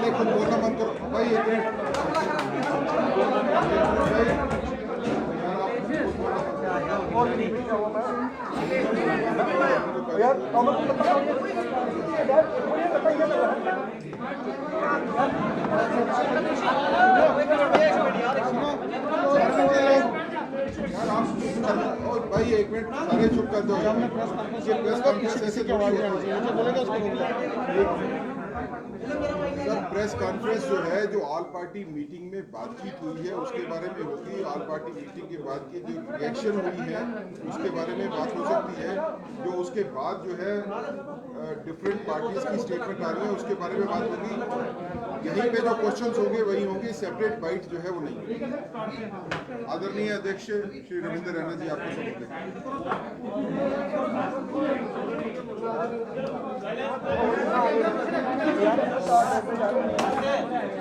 पहले खुद बोलना बंद करो भाई, एक भाई एक मिनट सारे चुप कर दो। प्रेस कॉन्फ्रेंस ऐसे थोड़ी होती है। सर प्रेस कॉन्फ्रेंस जो है, जो ऑल पार्टी मीटिंग में बातचीत हुई है उसके बारे में होगी। ऑल पार्टी मीटिंग के बाद की जो रिएक्शन हुई है उसके बारे में बात हो सकती है। जो उसके बाद जो है डिफरेंट पार्टीज की स्टेटमेंट आ रही है उसके बारे में बात होगी। यहीं पे जो क्वेश्चंस होंगे वही होंगे, सेपरेट बाइट जो है वो नहीं। आदरणीय अध्यक्ष श्री रविंद्र रैना जी, आपको शपथ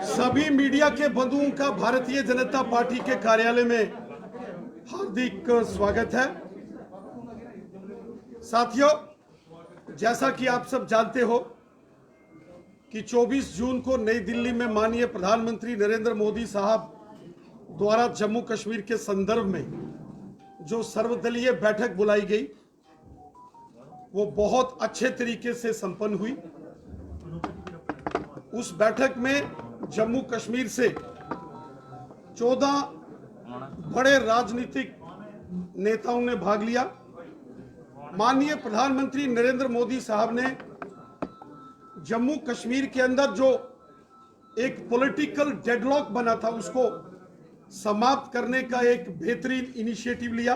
सभी मीडिया के बंधुओं का भारतीय जनता पार्टी के कार्यालय में हार्दिक स्वागत है। साथियों, जैसा कि आप सब जानते हो कि 24 जून को नई दिल्ली में माननीय प्रधानमंत्री नरेंद्र मोदी साहब द्वारा जम्मू कश्मीर के संदर्भ में जो सर्वदलीय बैठक बुलाई गई वो बहुत अच्छे तरीके से संपन्न हुई। उस बैठक में जम्मू कश्मीर से 14 बड़े राजनीतिक नेताओं ने भाग लिया। माननीय प्रधानमंत्री नरेंद्र मोदी साहब ने जम्मू कश्मीर के अंदर जो एक पॉलिटिकल डेडलॉक बना था उसको समाप्त करने का एक बेहतरीन इनिशिएटिव लिया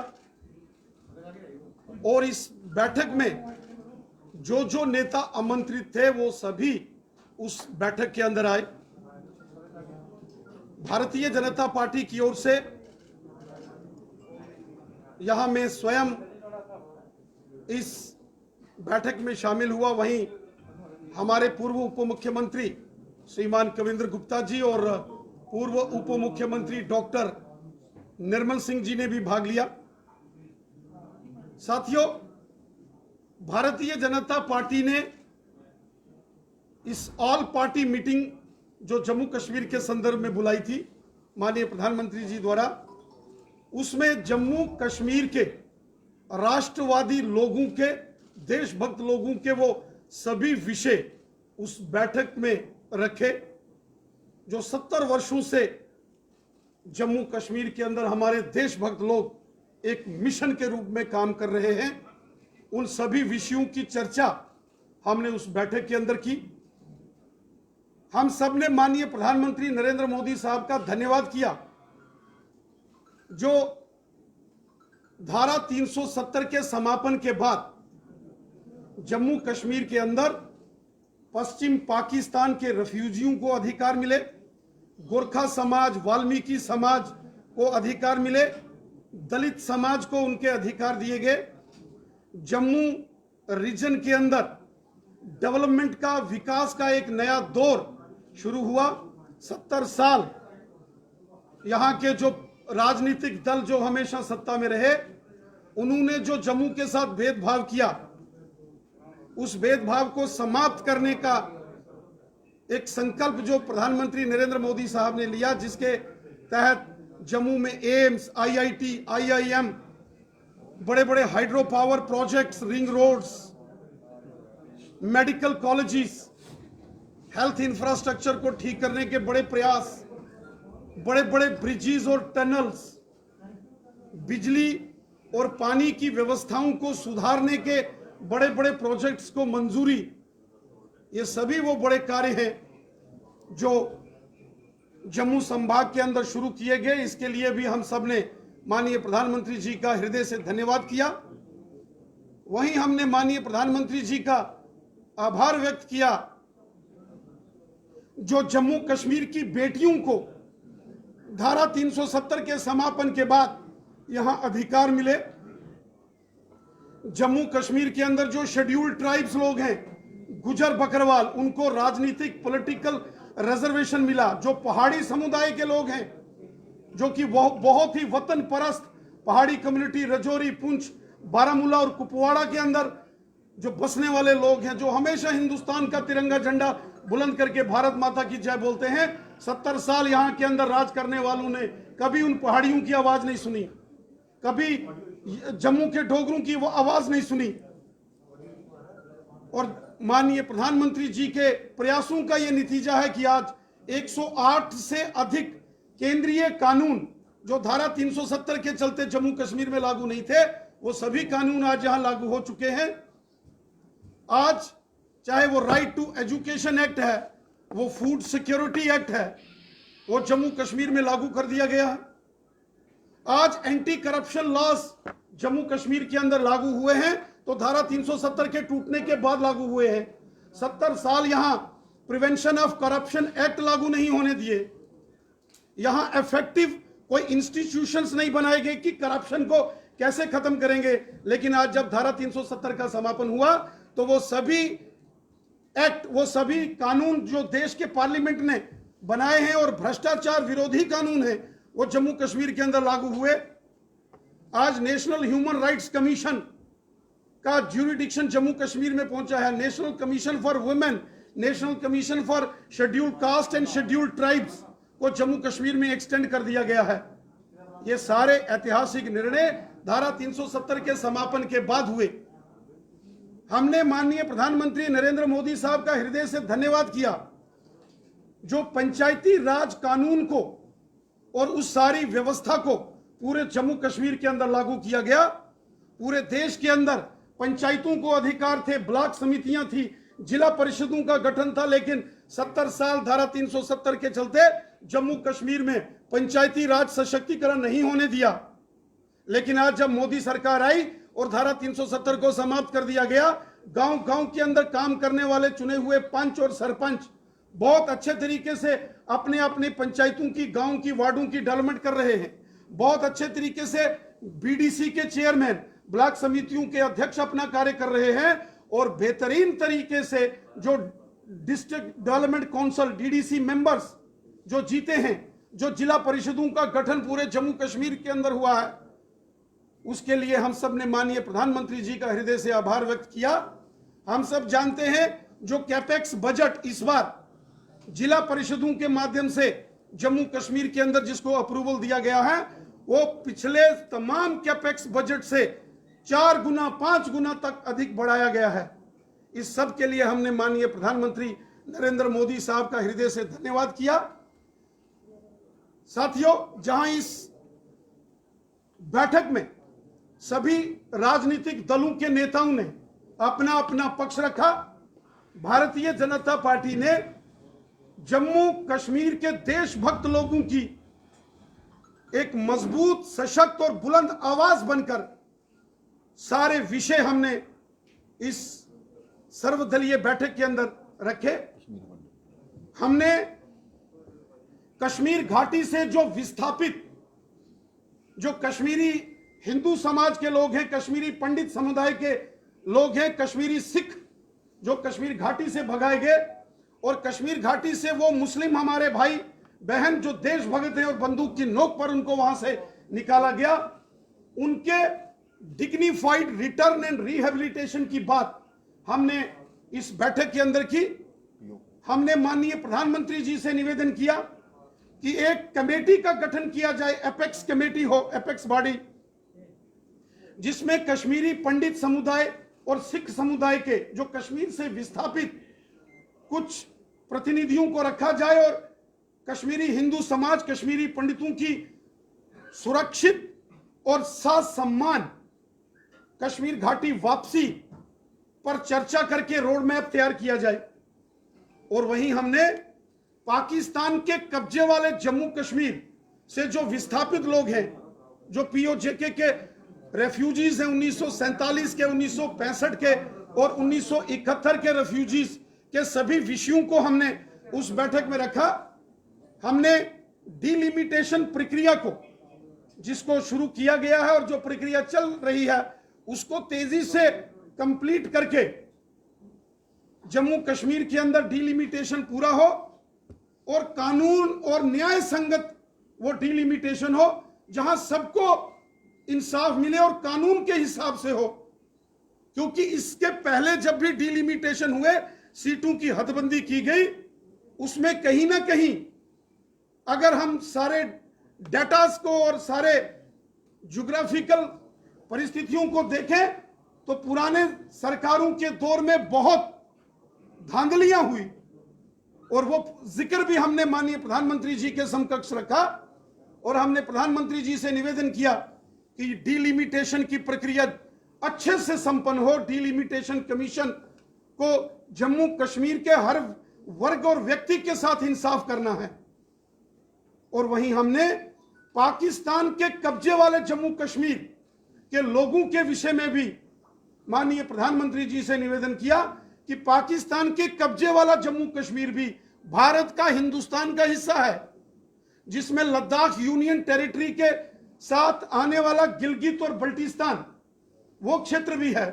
और इस बैठक में जो नेता आमंत्रित थे वो सभी उस बैठक के अंदर आए। भारतीय जनता पार्टी की ओर से यहां मैं स्वयं इस बैठक में शामिल हुआ, वहीं हमारे पूर्व उप मुख्यमंत्री श्रीमान कविंद्र गुप्ता जी और पूर्व उप मुख्यमंत्री डॉक्टर निर्मल सिंह जी ने भी भाग लिया। साथियों, भारतीय जनता पार्टी ने इस ऑल पार्टी मीटिंग जो जम्मू कश्मीर के संदर्भ में बुलाई थी माननीय प्रधानमंत्री जी द्वारा, उसमें जम्मू कश्मीर के राष्ट्रवादी लोगों के, देशभक्त लोगों के वो सभी विषय उस बैठक में रखे जो 70 वर्षों से जम्मू कश्मीर के अंदर हमारे देशभक्त लोग एक मिशन के रूप में काम कर रहे हैं। उन सभी विषयों की चर्चा हमने उस बैठक के अंदर की। हम सब ने माननीय प्रधानमंत्री नरेंद्र मोदी साहब का धन्यवाद किया जो धारा 370 के समापन के बाद जम्मू कश्मीर के अंदर पश्चिम पाकिस्तान के रेफ्यूजियों को अधिकार मिले, गोरखा समाज, वाल्मीकि समाज को अधिकार मिले, दलित समाज को उनके अधिकार दिए गए। जम्मू रीजन के अंदर डेवलपमेंट का, विकास का एक नया दौर शुरू हुआ। 70 साल यहां के जो राजनीतिक दल जो हमेशा सत्ता में रहे, उन्होंने जो जम्मू के साथ भेदभाव किया, उस भेदभाव को समाप्त करने का एक संकल्प जो प्रधानमंत्री नरेंद्र मोदी साहब ने लिया, जिसके तहत जम्मू में एम्स, आईआईटी, आईआईएम, बड़े बड़े hydro power projects, ring roads, medical colleges, health infrastructure को ठीक करने के बड़े प्रयास, बड़े बड़े ब्रिजेस और टनल्स, बिजली और पानी की व्यवस्थाओं को सुधारने के बड़े बड़े प्रोजेक्ट्स को मंजूरी, ये सभी वो बड़े कार्य हैं जो जम्मू संभाग के अंदर शुरू किए गए। इसके लिए भी हम सब ने माननीय प्रधानमंत्री जी का हृदय से धन्यवाद किया। वहीं हमने माननीय प्रधानमंत्री जी का आभार व्यक्त किया जो जम्मू कश्मीर की बेटियों को धारा 370 के समापन के बाद यहां अधिकार मिले। जम्मू कश्मीर के अंदर जो शेड्यूल्ड ट्राइब्स लोग हैं, गुजर बकरवाल, उनको राजनीतिक पॉलिटिकल रिजर्वेशन मिला। जो पहाड़ी समुदाय के लोग हैं, जो कि बहुत ही वतन परस्त पहाड़ी कम्युनिटी, रजौरी, पुंछ, बारामूला और कुपवाड़ा के अंदर जो बसने वाले लोग हैं, जो हमेशा हिंदुस्तान का तिरंगा झंडा बुलंद करके भारत माता की जय बोलते हैं। 70 साल यहाँ के अंदर राज करने वालों ने कभी उन पहाड़ियों की आवाज नहीं सुनी, कभी जम्मू के डोगरों की वो आवाज नहीं सुनी। और माननीय प्रधानमंत्री जी के प्रयासों का ये नतीजा है कि आज 108 से अधिक केंद्रीय कानून जो धारा 370 के चलते जम्मू कश्मीर में लागू नहीं थे, वो सभी कानून आज यहां लागू हो चुके हैं। आज चाहे वो राइट टू एजुकेशन एक्ट है, वो फूड सिक्योरिटी एक्ट है, वो जम्मू कश्मीर में लागू कर दिया गया है। आज anti corruption laws Jammu Kashmir के अंदर लागू हुए हैं, तो धारा 370 के टूटने के बाद लागू हुए हैं। 70 साल यहां प्रिवेंशन ऑफ करप्शन एक्ट लागू नहीं होने दिए, यहां इफेक्टिव कोई इंस्टीट्यूशंस नहीं बनाए गए कि करप्शन को कैसे खत्म करेंगे। लेकिन आज जब धारा 370 का समापन हुआ तो वो सभी एक्ट, वो सभी कानून जो देश के पार्लियामेंट ने बनाए हैं और भ्रष्टाचार विरोधी कानून है, वो जम्मू कश्मीर के अंदर लागू हुए। आज नेशनल ह्यूमन राइट्स कमीशन का ज्यूरिडिक्शन जम्मू कश्मीर में पहुंचा है। National commission for women, national commission for scheduled caste and scheduled tribes को जम्मू कश्मीर में एक्सटेंड कर दिया गया है। ये सारे ऐतिहासिक निर्णय धारा 370 के समापन के बाद हुए। हमने माननीय प्रधानमंत्री नरेंद्र मोदी साहब का हृदय से धन्यवाद किया, जो पंचायती राज कानून को और उस सारी व्यवस्था को पूरे जम्मू कश्मीर के अंदर लागू किया गया। पूरे देश के अंदर पंचायतों को अधिकार थे, ब्लॉक समितियां थी, जिला परिषदों का गठन था, लेकिन 70 साल धारा 370 के चलते जम्मू कश्मीर में पंचायती राज सशक्तिकरण नहीं होने दिया। लेकिन आज जब मोदी सरकार आई और धारा 370 को समाप्त कर दिया गया, गांव गांव के अंदर काम करने वाले चुने हुए पंच और सरपंच बहुत अच्छे तरीके से अपने अपने पंचायतों की, गांव की, वार्डों की डेवलपमेंट कर रहे हैं। बहुत अच्छे तरीके से बीडीसी के चेयरमैन, ब्लॉक समितियों के अध्यक्ष अपना कार्य कर रहे हैं और बेहतरीन तरीके से जो district development council DDC members जो जीते हैं, जो जिला परिषदों का गठन पूरे जम्मू कश्मीर के अंदर हुआ है, उसके लिए हम सब ने माननीय प्रधानमंत्री जी का हृदय से आभार व्यक्त किया। हम सब जानते हैं जो कैपेक्स बजट इस बार जिला परिषदों के माध्यम से जम्मू कश्मीर के अंदर जिसको अप्रूवल दिया गया है, वो पिछले तमाम कैपेक्स बजट से 4 गुना 5 गुना तक अधिक बढ़ाया गया है। इस सब के लिए हमने माननीय प्रधानमंत्री नरेंद्र मोदी साहब का हृदय से धन्यवाद किया। साथियों, जहां इस बैठक में सभी राजनीतिक दलों के नेताओं ने अपना अपना पक्ष रखा, भारतीय जनता पार्टी ने जम्मू कश्मीर के देशभक्त लोगों की एक मजबूत, सशक्त और बुलंद आवाज बनकर सारे विषय हमने इस सर्वदलीय बैठक के अंदर रखे। हमने कश्मीर घाटी से जो विस्थापित, जो कश्मीरी हिंदू समाज के लोग हैं, कश्मीरी पंडित समुदाय के लोग हैं, कश्मीरी सिख जो कश्मीर घाटी से भगाए गए, और कश्मीर घाटी से वो मुस्लिम हमारे भाई बहन जो देशभक्त हैं और बंदूक की नोक पर उनको वहां से निकाला गया, उनके डिग्निफाइड रिटर्न एंड रिहेबिलिटेशन की बात हमने इस बैठक के अंदर की। हमने माननीय प्रधानमंत्री जी से निवेदन किया कि एक कमेटी का गठन किया जाए, एपेक्स कमेटी हो, एपेक्स बॉडी, जिसमें कश्मीरी पंडित समुदाय और सिख समुदाय के जो कश्मीर से विस्थापित कुछ प्रतिनिधियों को रखा जाए और कश्मीरी हिंदू समाज, कश्मीरी पंडितों की सुरक्षित और साथ सम्मान कश्मीर घाटी वापसी पर चर्चा करके रोड मैप तैयार किया जाए। और वहीं हमने पाकिस्तान के कब्जे वाले जम्मू कश्मीर से जो विस्थापित लोग हैं, जो पीओजेके के रेफ्यूजीज हैं, 1947 के, 1965 के और 1971 के रेफ्यूजीज के सभी विषयों को हमने उस बैठक में रखा। हमने डिलिमिटेशन प्रक्रिया को, जिसको शुरू किया गया है और जो प्रक्रिया चल रही है, उसको तेजी से कंप्लीट करके जम्मू कश्मीर के अंदर डिलिमिटेशन पूरा हो और कानून और न्याय संगत वो डिलिमिटेशन हो, जहां सबको इंसाफ मिले और कानून के हिसाब से हो। क्योंकि इसके पहले जब भी डिलिमिटेशन हुए, सीटों की हदबंदी की गई, उसमें कहीं ना कहीं अगर हम सारे डेटास को और सारे ज्योग्राफिकल परिस्थितियों को देखें तो पुराने सरकारों के दौर में बहुत धांधलियां हुई, और वो जिक्र भी हमने माननीय प्रधानमंत्री जी के समकक्ष रखा, और हमने प्रधानमंत्री जी से निवेदन किया कि डिलिमिटेशन की प्रक्रिया अच्छे से संपन्न हो। डिलिमिटेशन कमीशन को जम्मू कश्मीर के हर वर्ग और व्यक्ति के साथ इंसाफ करना है। और वहीं हमने पाकिस्तान के कब्जे वाले जम्मू कश्मीर के लोगों के विषय में भी माननीय प्रधानमंत्री जी से निवेदन किया कि पाकिस्तान के कब्जे वाला जम्मू कश्मीर भी भारत का, हिंदुस्तान का हिस्सा है, जिसमें लद्दाख यूनियन टेरिटरी के साथ आने वाला गिलगित और बल्टिस्तान वो क्षेत्र भी है।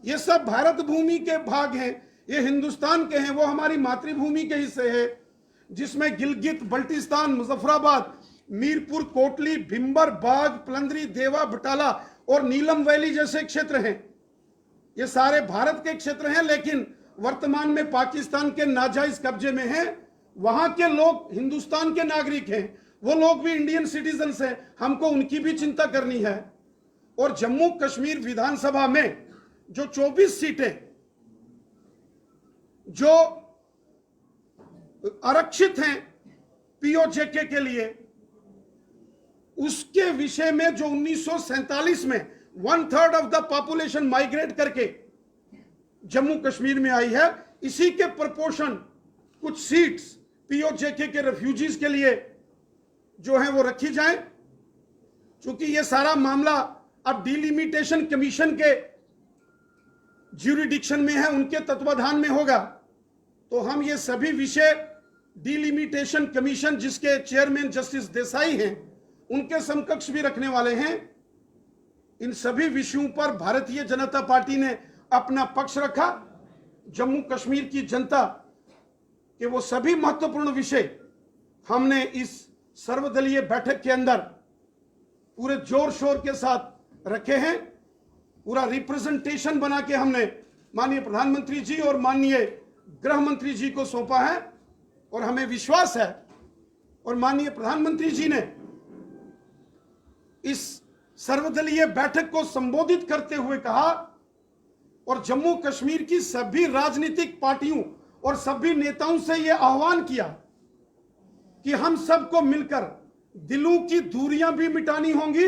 ये सब भारत भूमि के भाग हैं, ये हिंदुस्तान के हैं, वो हमारी मातृभूमि के हिस्से है, जिसमें गिलगित, बल्टिस्तान, मुजफ्फराबाद, मीरपुर, कोटली, भिंबर, बाग, पलंदरी, देवा, बटाला और नीलम वैली जैसे क्षेत्र हैं। ये सारे भारत के क्षेत्र हैं, लेकिन वर्तमान में पाकिस्तान के नाजायज कब्जे में हैं। वहां के लोग हिंदुस्तान के नागरिक हैं, वो लोग भी इंडियन सिटीजन्स हैं, हमको उनकी भी चिंता करनी है। और जम्मू कश्मीर विधानसभा में जो 24 सीटें जो आरक्षित हैं पीओजेके के लिए, उसके विषय में जो 1947 में 1/3 ऑफ द पॉपुलेशन माइग्रेट करके जम्मू कश्मीर में आई है, इसी के प्रपोर्शन कुछ सीट्स पीओजेके के रेफ्यूजीज के लिए जो है वो रखी जाए। क्योंकि ये सारा मामला अब डिलिमिटेशन कमीशन के ज्यूरिडिक्शन में है, उनके तत्वाधान में होगा। तो हम ये सभी विषय डिलिमिटेशन कमीशन, जिसके चेयरमैन जस्टिस देसाई हैं, उनके समकक्ष भी रखने वाले हैं। इन सभी विषयों पर भारतीय जनता पार्टी ने अपना पक्ष रखा। जम्मू कश्मीर की जनता के वो सभी महत्वपूर्ण विषय हमने इस सर्वदलीय बैठक के अंदर पूरे जोर शोर के साथ रखे हैं। पूरा रिप्रेजेंटेशन बना के हमने माननीय प्रधानमंत्री जी और माननीय गृह मंत्री जी को सौंपा है, और हमें विश्वास है और माननीय प्रधानमंत्री जी ने इस सर्वदलीय बैठक को संबोधित करते हुए कहा और जम्मू कश्मीर की सभी राजनीतिक पार्टियों और सभी नेताओं से यह आह्वान किया कि हम सबको मिलकर दिलों की दूरियां भी मिटानी होंगी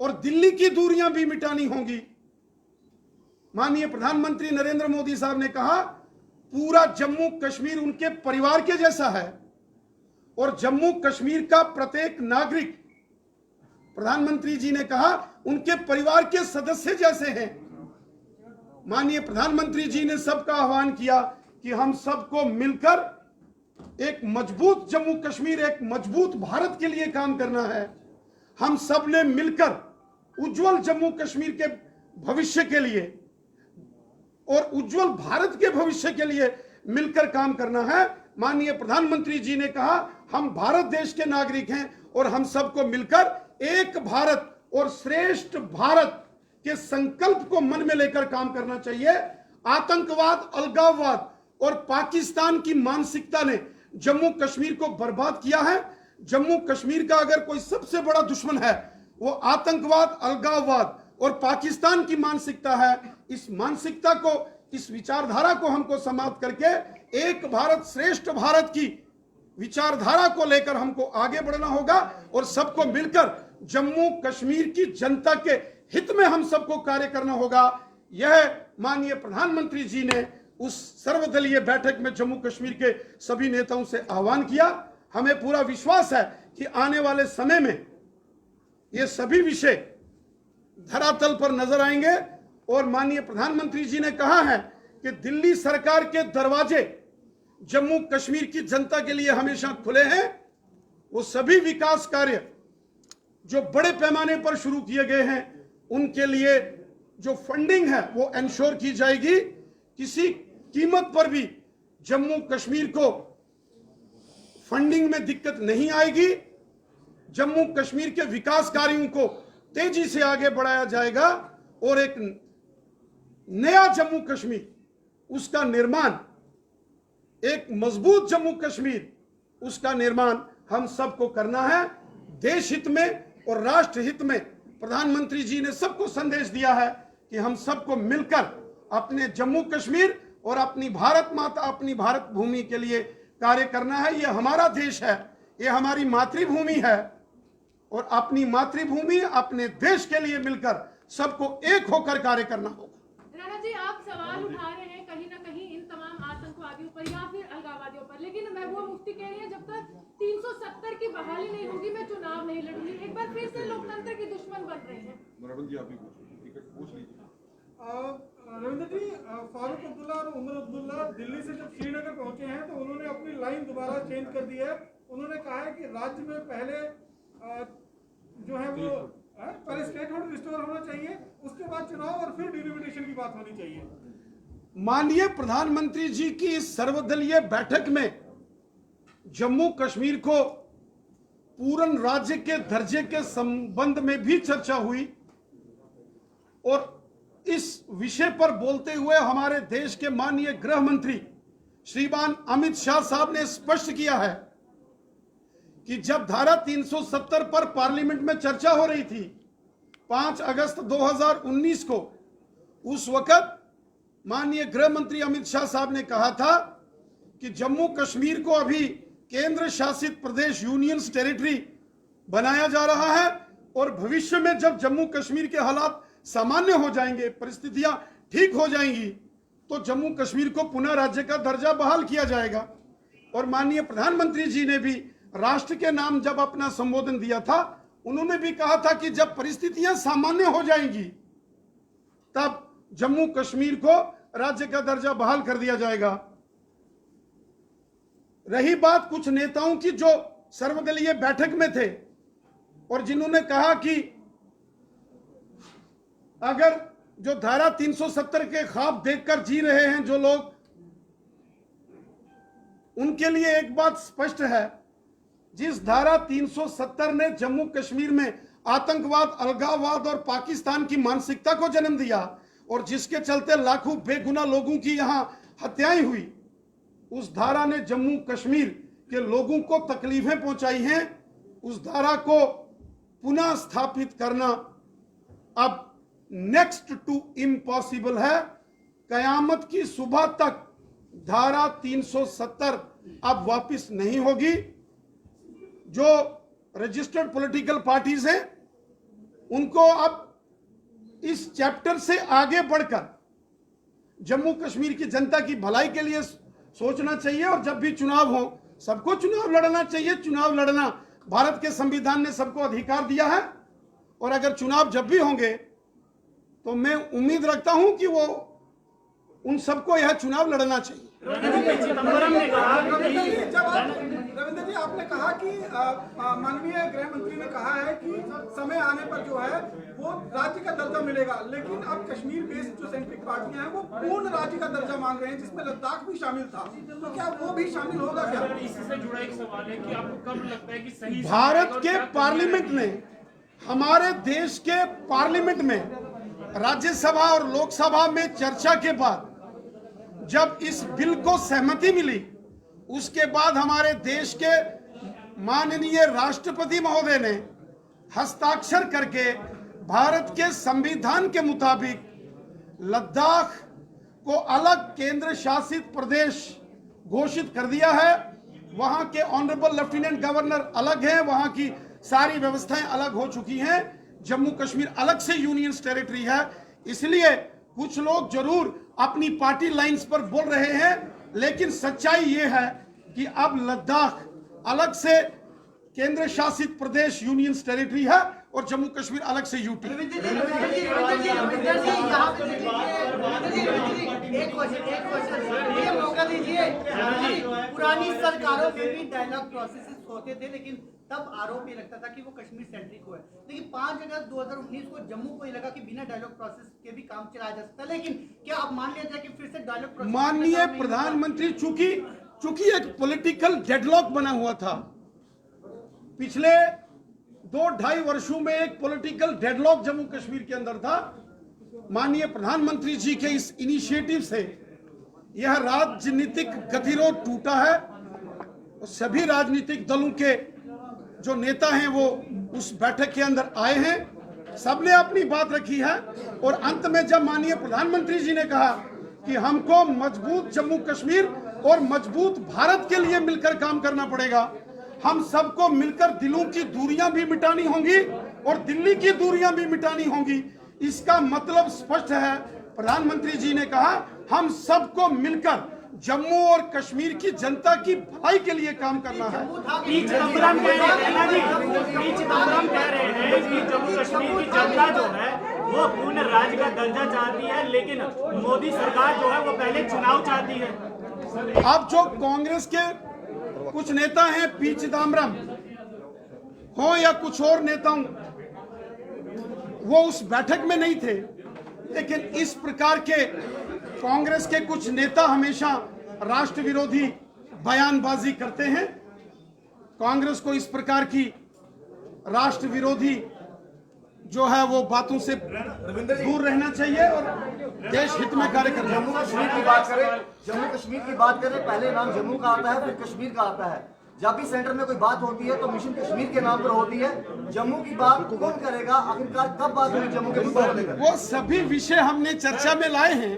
और दिल्ली की दूरियां भी मिटानी होंगी। माननीय प्रधानमंत्री नरेंद्र मोदी साहब ने कहा पूरा जम्मू कश्मीर उनके परिवार के जैसा है, और जम्मू कश्मीर का प्रत्येक नागरिक, प्रधानमंत्री जी ने कहा, उनके परिवार के सदस्य जैसे हैं। माननीय प्रधानमंत्री जी ने सबका आह्वान किया कि हम सबको मिलकर एक मजबूत जम्मू कश्मीर, एक मजबूत भारत के लिए काम करना है। हम सब ने मिलकर उज्जवल जम्मू कश्मीर के भविष्य के लिए और उज्जवल भारत के भविष्य के लिए मिलकर काम करना है। माननीय प्रधानमंत्री जी ने कहा हम भारत देश के नागरिक हैं और हम सबको मिलकर एक भारत और श्रेष्ठ भारत के संकल्प को मन में लेकर काम करना चाहिए। आतंकवाद, अलगाववाद और पाकिस्तान की मानसिकता ने जम्मू कश्मीर को बर्बाद किया है। जम्मू कश्मीर का अगर कोई सबसे बड़ा दुश्मन है वो आतंकवाद, अलगाववाद और पाकिस्तान की मानसिकता है। इस मानसिकता को, इस विचारधारा को हमको समाप्त करके एक भारत श्रेष्ठ भारत की विचारधारा को लेकर हमको आगे बढ़ना होगा और सबको मिलकर जम्मू कश्मीर की जनता के हित में हम सबको कार्य करना होगा। यह माननीय प्रधानमंत्री जी ने उस सर्वदलीय बैठक में जम्मू कश्मीर के सभी नेताओं से आह्वान किया। हमें पूरा विश्वास है कि आने वाले समय में ये सभी विषय धरातल पर नजर आएंगे और माननीय प्रधानमंत्री जी ने कहा है कि दिल्ली सरकार के दरवाजे जम्मू कश्मीर की जनता के लिए हमेशा खुले हैं। वो सभी विकास कार्य जो बड़े पैमाने पर शुरू किए गए हैं उनके लिए जो फंडिंग है वो इंश्योर की जाएगी। किसी कीमत पर भी जम्मू कश्मीर को फंडिंग में दिक्कत नहीं आएगी। जम्मू कश्मीर के विकास कार्यों को तेजी से आगे बढ़ाया जाएगा और एक नया जम्मू कश्मीर, उसका निर्माण एक मजबूत जम्मू कश्मीर, उसका निर्माण हम सबको करना है। देश हित में और राष्ट्र हित में प्रधानमंत्री जी ने सबको संदेश दिया है कि हम सबको मिलकर अपने जम्मू कश्मीर और अपनी भारत माता, अपनी भारत भूमि के लिए कार्य करना है। ये हमारा देश है, ये हमारी मातृभूमि है, और अपनी मातृभूमि, अपने देश के लिए मिलकर सबको एक होकर कार्य करना होगा। राणा जी, आप सवाल उठा रहे हैं कहीं ना कहीं इन तमाम आतंकवादियों पर या फिर अलगाववादियों पर, लेकिन महबूबा मुफ्ती कह रही है जब तक 370 की बहाली नहीं होगी मैं चुनाव नहीं लड़ूंगी। एक बार फिर से लोकतंत्र की दुश्मन बन रही है। मनोरंजन जी, आप भी पूछ लीजिए। रविंद्र जी, फारूक अब्दुल्ला और उमर अब्दुल्ला दिल्ली से जब श्रीनगर पहुंचे हैं तो उन्होंने अपनी लाइन दोबारा चेंज कर दी है। उन्होंने कहा है कि राज्य में पहले जो है वो पहले स्टेट हुड रिस्टोर होना चाहिए, उसके बाद चुनाव और फिर डिलिमिटेशन की बात होनी चाहिए। माननीय प्रधानमंत्री जी की इस सर्वदलीय बैठक में जम्मू कश्मीर को पूर्ण राज्य के दर्जे के संबंध में भी चर्चा हुई, और इस विषय पर बोलते हुए हमारे देश के माननीय गृह मंत्री श्रीमान अमित शाह साहब ने स्पष्ट किया है कि जब धारा 370 पर पार्लियामेंट में चर्चा हो रही थी 5 अगस्त 2019 को, उस वक्त माननीय गृह मंत्री अमित शाह साहब ने कहा था कि जम्मू कश्मीर को अभी केंद्र शासित प्रदेश, यूनियन टेरिटरी बनाया जा रहा है, और भविष्य में जब जम्मू कश्मीर के हालात सामान्य हो जाएंगे, परिस्थितियां ठीक हो जाएंगी, तो जम्मू कश्मीर को पुनः राज्य का दर्जा बहाल किया जाएगा। और माननीय प्रधानमंत्री जी ने भी राष्ट्र के नाम जब अपना संबोधन दिया था, उन्होंने भी कहा था कि जब परिस्थितियां सामान्य हो जाएंगी तब जम्मू कश्मीर को राज्य का दर्जा बहाल कर दिया जाएगा। रही बात कुछ नेताओं की जो सर्वदलीय बैठक में थे और जिन्होंने कहा कि अगर जो धारा 370 के ख्वाब देखकर जी रहे हैं जो लोग, उनके लिए एक बात स्पष्ट है, जिस धारा 370 ने जम्मू कश्मीर में आतंकवाद, अलगाववाद और पाकिस्तान की मानसिकता को जन्म दिया और जिसके चलते लाखों बेगुनाह लोगों की यहां हत्याएं हुई, उस धारा ने जम्मू कश्मीर के लोगों को तकलीफें पहुंचाई हैं। उस धारा को पुनः स्थापित करना अब नेक्स्ट टू इम्पॉसिबल है। कयामत की सुबह तक धारा 370 अब वापस नहीं होगी। जो रजिस्टर्ड पॉलिटिकल पार्टीज हैं उनको अब इस चैप्टर से आगे बढ़कर जम्मू कश्मीर की जनता की भलाई के लिए सोचना चाहिए, और जब भी चुनाव हो सबको चुनाव लड़ना चाहिए। चुनाव लड़ना भारत के संविधान ने सबको अधिकार दिया है, और अगर चुनाव जब भी होंगे तो मैं उम्मीद रखता हूं कि वो उन सबको यह चुनाव लड़ना चाहिए। रविंद्र जी, आपने कहा कि माननीय गृह मंत्री ने कहा है कि समय आने पर जो है वो राज्य का दर्जा मिलेगा, लेकिन अब कश्मीर बेस्ड जो सेंट्रिक पार्टियां हैं वो पूर्ण राज्य का दर्जा मांग रहे हैं, जिसमें लद्दाख भी शामिल था। तो क्या वो भी शामिल होगा? क्या इससे जुड़ा एक सवाल है कि आपको कब लगता है कि सही भारत के पार्लियामेंट ने, हमारे देश के पार्लियामेंट में, राज्यसभा और लोकसभा में चर्चा के बाद जब इस बिल को सहमति मिली, उसके बाद हमारे देश के माननीय राष्ट्रपति महोदय ने हस्ताक्षर करके भारत के संविधान के मुताबिक लद्दाख को अलग केंद्र शासित प्रदेश घोषित कर दिया है। वहां के ऑनरेबल लेफ्टिनेंट गवर्नर अलग हैं, वहां की सारी व्यवस्थाएं अलग हो चुकी हैं। जम्मू कश्मीर अलग से यूनियन टेरिटरी है। इसलिए कुछ लोग जरूर अपनी पार्टी लाइंस पर बोल रहे हैं, लेकिन सच्चाई यह है कि अब लद्दाख अलग से केंद्र शासित प्रदेश यूनियन टेरिटरी है और जम्मू कश्मीर अलग से यूटी। पुरानी सरकारों में भी डायलॉग प्रोसेस होते थे, लेकिन तब आरोप ये लगता था कि वो कश्मीर सेंट्रिक हुआ है। लेकिन 5 अगस्त 2019 को जम्मू को ये लगा कि बिना डायलॉग प्रोसेस के भी काम चलाया जा सकता है। लेकिन क्या अब मान लिया जाए कि फिर से डायलॉग प्रोसेस? माननीय प्रधानमंत्री, चूंकि एक पॉलिटिकल डेडलॉक बना हुआ था, पिछले 2-2.5 वर्षों में एक पॉलिटिकल डेडलॉक जम्मू कश्मीर के अंदर था। माननीय प्रधानमंत्री जी के इस इनिशिएटिव से यह राजनीतिक गतिरोध टूटा है। सभी राजनीतिक दलों के जो नेता हैं वो उस बैठक के अंदर आए हैं, सबने अपनी बात रखी है। और अंत में जब माननीय प्रधानमंत्री जी ने कहा कि हमको मजबूत जम्मू कश्मीर और मजबूत भारत के लिए मिलकर काम करना पड़ेगा, हम सबको मिलकर दिलों की दूरियां भी मिटानी होंगी और दिल्ली की दूरियां भी मिटानी होंगी। इसका मतलब स्पष्ट है। प्रधानमंत्री जी ने कहा हम सबको मिलकर जम्मू और कश्मीर की जनता की भलाई के लिए काम करना है। पी चिदम्बरम कह रहे हैं कि जम्मू कश्मीर की जनता जो है वो पूर्ण राज्य का दर्जा चाहती है, लेकिन मोदी सरकार जो है वो पहले चुनाव चाहती है। अब जो कांग्रेस के कुछ नेता हैं, पी चिदम्बरम हो या कुछ और नेताओं, वो उस बैठक में नहीं थे, लेकिन इस प्रकार के कांग्रेस के कुछ नेता हमेशा राष्ट्र विरोधी बयानबाजी करते हैं। कांग्रेस को इस प्रकार की राष्ट्र विरोधी जो है वो बातों से दूर रहना चाहिए और देश हित में कार्य करना। जम्मू कश्मीर की बात करें, जम्मू कश्मीर की बात करें, पहले नाम जम्मू का आता है, फिर कश्मीर का आता है। जब भी सेंटर में कोई बात होती है तो मिशन कश्मीर के नाम पर होती है। जम्मू की बात कौन करेगा? आखिरकार कब बात होगी जम्मू के मुद्दे को लेकर? वो सभी विषय हमने चर्चा में लाए हैं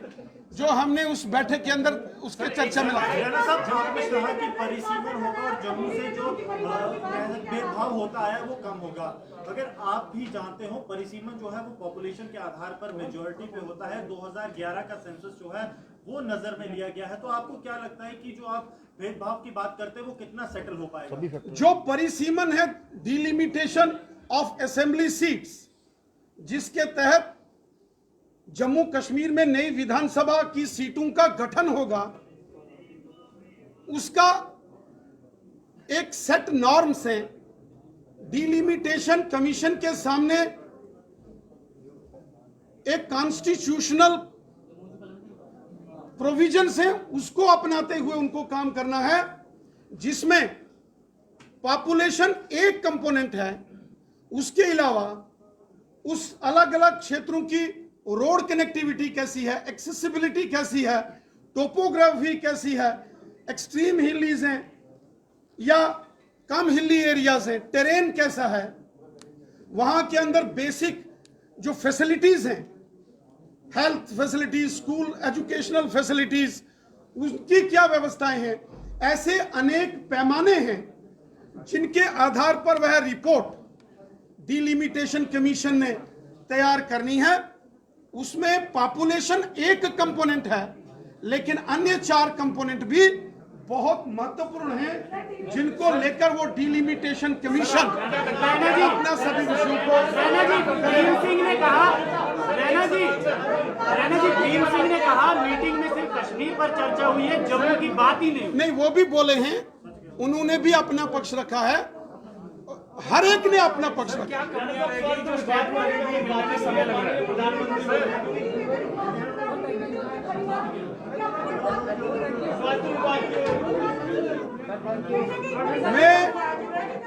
जो हमने उस बैठक के अंदर उसके चर्चा में लाए। आपने कहा कि परिसीमन होगा और जम्मू से जो भेदभाव होता है वो कम होगा। अगर आप भी जानते हो परिसीमन जो है वो पॉपुलेशन के आधार पर मेजॉरिटी पे होता है। 2011 का सेंसस जो है वो नजर में लिया गया है। तो आपको क्या लगता है कि जो आप भेदभाव की बात करते हैं वो कितना सेटल हो पाएगा? जो परिसीमन है, डिलिमिटेशन ऑफ असेंबली सीट्स, जिसके तहत जम्मू कश्मीर में नई विधानसभा की सीटों का गठन होगा, उसका एक सेट नॉर्म्स है। डिलिमिटेशन कमीशन के सामने एक कॉन्स्टिट्यूशनल प्रोविजंस हैं, उसको अपनाते हुए उनको काम करना है, जिसमें पॉपुलेशन एक कंपोनेंट है। उसके अलावा उस अलग अलग क्षेत्रों की रोड कनेक्टिविटी कैसी है, एक्सेसिबिलिटी कैसी है, टोपोग्राफी कैसी है, एक्सट्रीम हिलीज हैं या कम हिली एरियाज हैं, टेरेन कैसा है, वहां के अंदर बेसिक जो फैसिलिटीज हैं, health facilities, school educational facilities, उनकी क्या व्यवस्थाएं हैं। ऐसे अनेक पैमाने हैं जिनके आधार पर वह रिपोर्ट डिलिमिटेशन कमीशन ने तैयार करनी है। उसमें पॉपुलेशन एक कंपोनेंट है, लेकिन अन्य 4 कंपोनेंट भी बहुत महत्वपूर्ण हैं, जिनको लेकर वो डिलिमिटेशन कमीशन अपना सभी विषयों को। भीम सिंह ने कहा मीटिंग में सिर्फ कश्मीर पर चर्चा हुई है, जम्मू की बात ही नहीं। वो भी बोले हैं, उन्होंने भी अपना पक्ष रखा है, हर एक ने अपना पक्ष रखा। मैं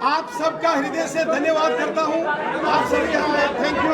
आप सबका हृदय से धन्यवाद करता हूं। आप सभी यहाँ, थैंक यू।